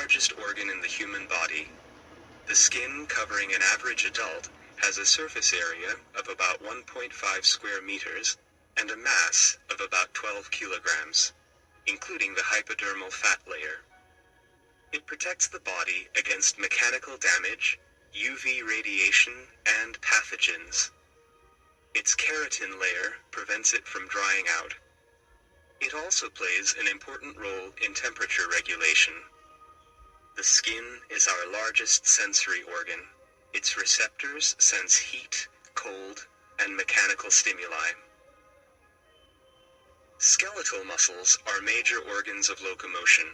largest organ in the human body. The skin covering an average adult has a surface area of about 1.5 square meters and a mass of about 12 kilograms, including the hypodermal fat layer. It protects the body against mechanical damage, UV radiation, and pathogens. Its keratin layer prevents it from drying out. It also plays an important role in temperature regulation. The skin is our largest sensory organ. Its receptors sense heat, cold, and mechanical stimuli. Skeletal muscles are major organs of locomotion.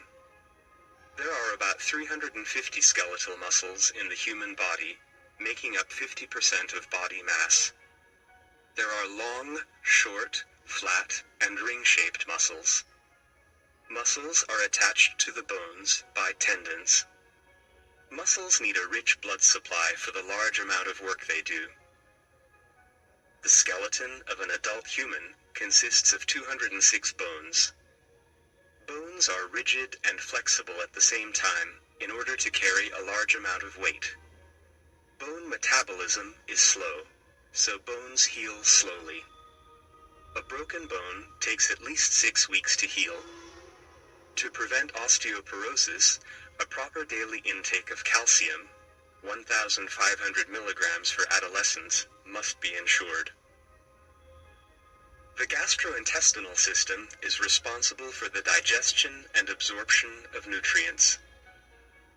There are about 350 skeletal muscles in the human body, making up 50% of body mass. There are long, short, flat, and ring-shaped muscles. Muscles are attached to the bones by tendons. Muscles need a rich blood supply for the large amount of work they do. The skeleton of an adult human consists of 206 bones. Bones are rigid and flexible at the same time in order to carry a large amount of weight. Bone metabolism is slow, so bones heal slowly. A broken bone takes at least 6 weeks to heal. To prevent osteoporosis, a proper daily intake of calcium, 1,500 milligrams for adolescents, must be ensured. The gastrointestinal system is responsible for the digestion and absorption of nutrients.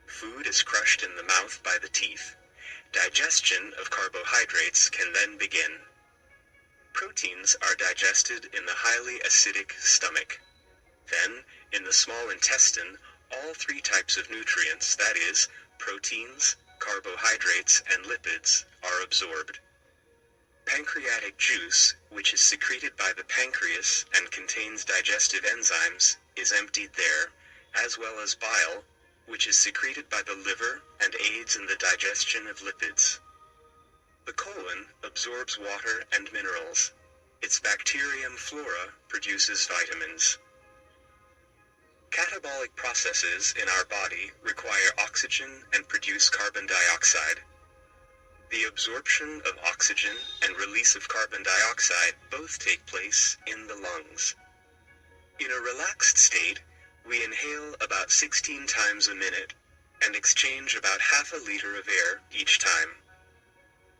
Food is crushed in the mouth by the teeth. Digestion of carbohydrates can then begin. Proteins are digested in the highly acidic stomach. Then, in the small intestine, all 3 types of nutrients, that is, proteins, carbohydrates, and lipids, are absorbed. Pancreatic juice, which is secreted by the pancreas and contains digestive enzymes, is emptied there, as well as bile, which is secreted by the liver and aids in the digestion of lipids. The colon absorbs water and minerals. Its bacterium flora produces vitamins. Catabolic processes in our body require oxygen and produce carbon dioxide. The absorption of oxygen and release of carbon dioxide both take place in the lungs. In a relaxed state, we inhale about 16 times a minute and exchange about half a liter of air each time.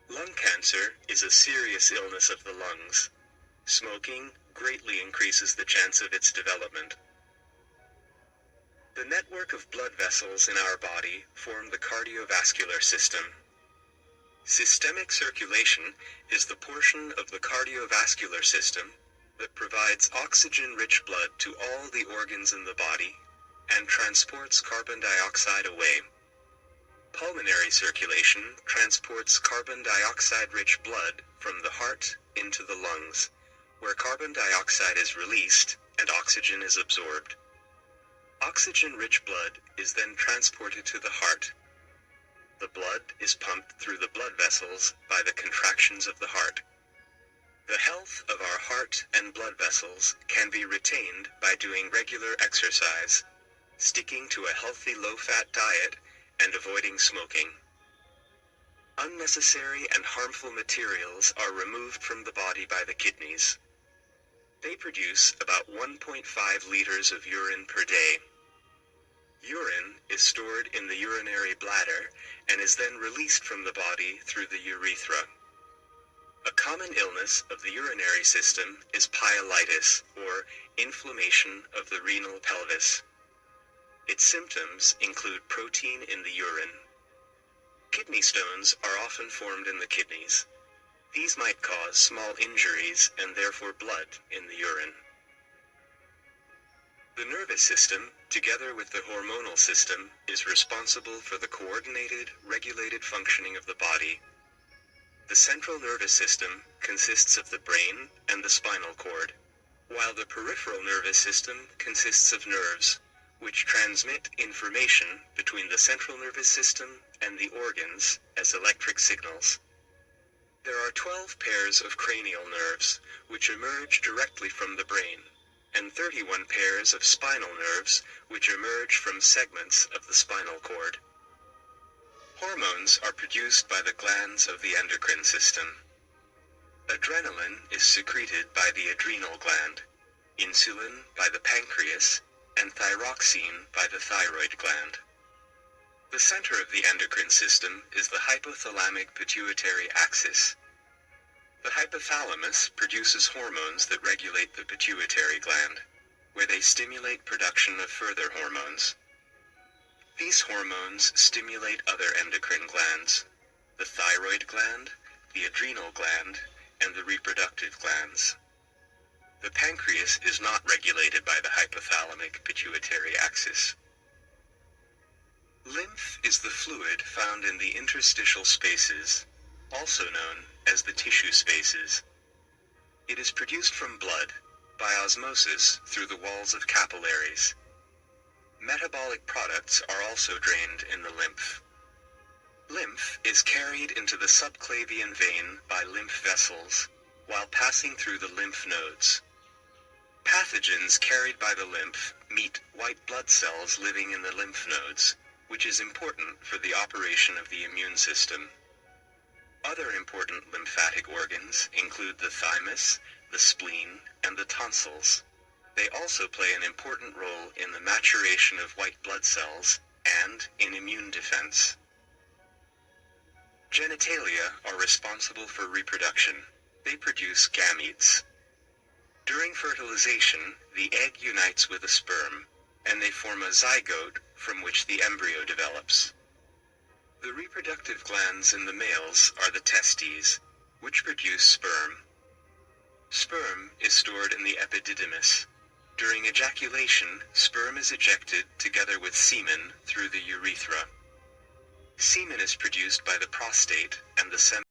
Lung cancer is a serious illness of the lungs. Smoking greatly increases the chance of its development. The network of blood vessels in our body form the cardiovascular system. Systemic circulation is the portion of the cardiovascular system that provides oxygen-rich blood to all the organs in the body and transports carbon dioxide away. Pulmonary circulation transports carbon dioxide-rich blood from the heart into the lungs, where carbon dioxide is released and oxygen is absorbed. Oxygen-rich blood is then transported to the heart. The blood is pumped through the blood vessels by the contractions of the heart. The health of our heart and blood vessels can be retained by doing regular exercise, sticking to a healthy low-fat diet, and avoiding smoking. Unnecessary and harmful materials are removed from the body by the kidneys. They produce about 1.5 liters of urine per day. Urine is stored in the urinary bladder and is then released from the body through the urethra. A common illness of the urinary system is pyelitis, or inflammation of the renal pelvis. Its symptoms include protein in the urine. Kidney stones are often formed in the kidneys. These might cause small injuries and therefore blood in the urine. The nervous system, together with the hormonal system, is responsible for the coordinated, regulated functioning of the body. The central nervous system consists of the brain and the spinal cord, while the peripheral nervous system consists of nerves, which transmit information between the central nervous system and the organs as electric signals. There are 12 pairs of cranial nerves, which emerge directly from the brain, and 31 pairs of spinal nerves, which emerge from segments of the spinal cord. Hormones are produced by the glands of the endocrine system. Adrenaline is secreted by the adrenal gland, insulin by the pancreas, and thyroxine by the thyroid gland. The center of the endocrine system is the hypothalamic pituitary axis. The hypothalamus produces hormones that regulate the pituitary gland, where they stimulate production of further hormones. These hormones stimulate other endocrine glands, the thyroid gland, the adrenal gland, and the reproductive glands. The pancreas is not regulated by the hypothalamic pituitary axis. Lymph is the fluid found in the interstitial spaces, also known as the tissue spaces. It is produced from blood, by osmosis through the walls of capillaries. Metabolic products are also drained in the lymph. Lymph is carried into the subclavian vein by lymph vessels, while passing through the lymph nodes. Pathogens carried by the lymph meet white blood cells living in the lymph nodes, which is important for the operation of the immune system. Other important lymphatic organs include the thymus, the spleen, and the tonsils. They also play an important role in the maturation of white blood cells and in immune defense. Genitalia are responsible for reproduction. They produce gametes. During fertilization, the egg unites with a sperm, and they form a zygote from which the embryo develops. The reproductive glands in the males are the testes, which produce sperm. Sperm is stored in the epididymis. During ejaculation, sperm is ejected together with semen through the urethra. Semen is produced by the prostate and the